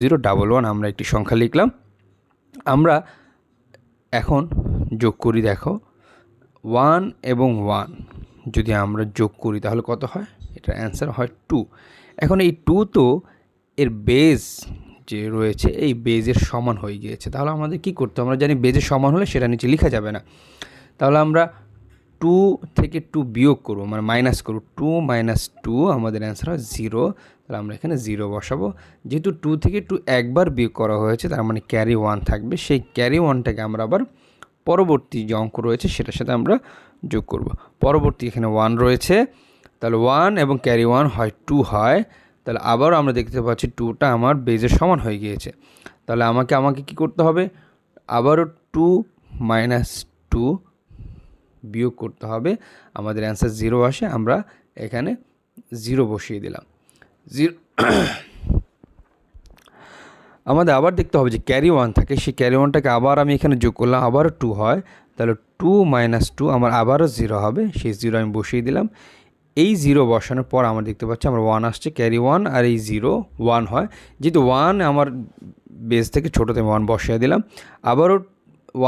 011 আমরা একটি সংখ্যা লিখলাম। আমরা এখন যোগ করি, দেখো 1 এবং 1 যদি আমরা যোগ করি তাহলে কত হয়? এটার অ্যান্সার হয় 2। এখন এই 2 তো এর বেজ যে রয়েছে এই বেজের সমান হয়ে গিয়েছে। তাহলে আমাদের কি করতে হবে? আমরা জানি বেজের সমান হলে সেটা নিচে লেখা যাবে না। তাহলে আমরা 2 থেকে 2 বিয়োগ করব, মানে মাইনাস করব। 2 মাইনাস 2 আমাদের অ্যান্সার হয় 0। তাহলে আমরা এখানে 0 বসাবো। যেহেতু 2 থেকে 2 একবার বিয়োগ করা হয়েছে, তার মানে ক্যারি 1 থাকবে। সেই ক্যারি 1টাকে আমরা আবার পরবর্তী যে অঙ্ক রয়েছে সেটার সাথে আমরা যোগ করব। পরবর্তী এখানে 1 রয়েছে, তাহলে 1 এবং ক্যারি 1 হয় 2 হয়। তাহলে আবারও আমরা দেখতে পাচ্ছি 2টা আমার বেজের সমান হয়ে গিয়েছে। তাহলে আমাকে কি করতে হবে? আবারও 2 মাইনাস 2 বিয়োগ করতে হবে। আমাদের অ্যান্সার 0 আসে, আমরা এখানে 0 বসিয়ে দিলাম। 0 আমাদের আবার দেখতে হবে যে ক্যারি 1 থাকে, সেই ক্যারি 1টাকে আবার আমি এখানে যোগ করলাম, আবারও 2 হয়। তাহলে 2 মাইনাস 2 আমার আবারও 0 হবে, সেই 0 আমি বসিয়ে দিলাম। এই 0 বসানোর পর আমরা দেখতে পাচ্ছি আমার 1 আসছে, ক্যারি 1 আর এই 0 1 হয়। যেহেতু 1 আমার বেস থেকে ছোটোতে 1 বসিয়ে দিলাম। আবারও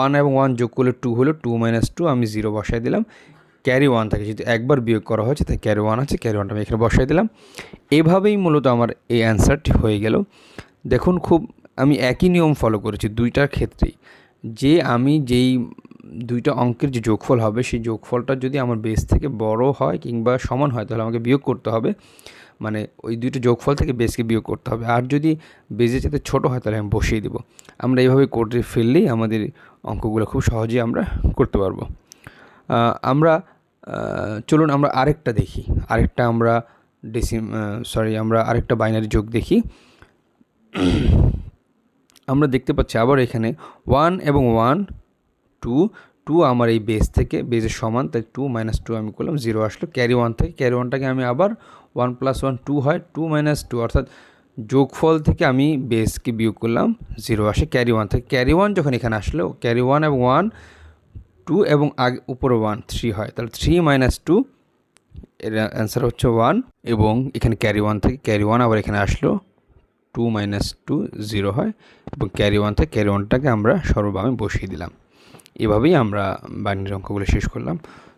1 এবং 1 যোগ করলে 2 হলো, 2 মাইনাস 2 আমি 0 বসাই দিলাম। ক্যারি 1 থাকে, যেহেতু একবার বিয়োগ করা হয়েছে তাই ক্যারি 1 আছে, ক্যারি 1টা আমি এখানে বসাই দিলাম। এভাবেই মূলত আমার এই অ্যান্সারটি হয়ে গেল। দেখুন, আমি একই নিয়ম ফলো করেছি দুইটার ক্ষেত্রেই, যে আমি যেই দুইটা অঙ্কের যে যোগফল হবে সেই যোগফলটা যদি আমার বেস থেকে বড় হয় কিংবা সমান হয় তাহলে আমাকে বিয়োগ করতে হবে, মানে ওই দুইটা যোগফল থেকে বেসকে বিয়োগ করতে হবে। আর যদি বেসের সাথে ছোটো হয় তাহলে আমি বসিয়ে দেবো। আমরা এইভাবে করে ফেললেই আমাদের অঙ্কগুলো খুব সহজেই আমরা করতে পারবো। চলুন আমরা আরেকটা দেখি। আমরা আরেকটা বাইনারি যোগ দেখি। আমরা দেখতে পাচ্ছি আবার এখানে 1 এবং 1 2 আমার এই বেস থেকে বেসের সমান, তাই 2 মাইনাস 2 আমি করলাম, 0 আসলো। ক্যারি 1 থেকে ক্যারি 1টাকে আমি আবার 1 প্লাস 1 2 হয়, 2 মাইনাস 2 অর্থাৎ যোগফল থেকে আমি বেসকে বিয়োগ করলাম, 0 আসে। ক্যারি 1 থেকে ক্যারি 1 যখন এখানে আসলো, ক্যারি 1 এবং 1 2 এবং আগে উপরে 1 3 হয়, তাহলে 3 মাইনাস 2 এর অ্যান্সার হচ্ছে 1। এবং এখানে ক্যারি 1 থেকে ক্যারি 1 আবার এখানে আসলো, 2 মাইনাস 2 0 হয়, এবং ক্যারি 1 থেকে ক্যারি 1টাকে আমরা সর্বভাবে বসিয়ে দিলাম। এভাবেই আমরা বাইনারি অঙ্কগুলো শেষ করলাম।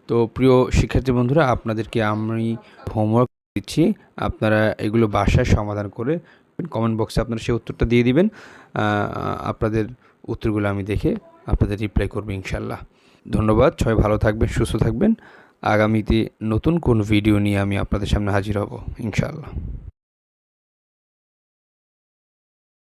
তো প্রিয় শিক্ষার্থী বন্ধুরা, আপনাদেরকে আমি হোমওয়ার্ক দিচ্ছি, আপনারা এগুলো বাসায় সমাধান করে কমেন্ট বক্সে আপনারা সেই উত্তরটা দিয়ে দিবেন। আপনাদের উত্তরগুলো আমি দেখে আপনাদের রিপ্লাই করবো ইনশাল্লাহ। ধন্যবাদ, সবাই ভালো থাকবেন, সুস্থ থাকবেন। আগামীতে নতুন কোন ভিডিও নিয়ে আমি আপনাদের সামনে হাজির হব ইনশাআল্লাহ।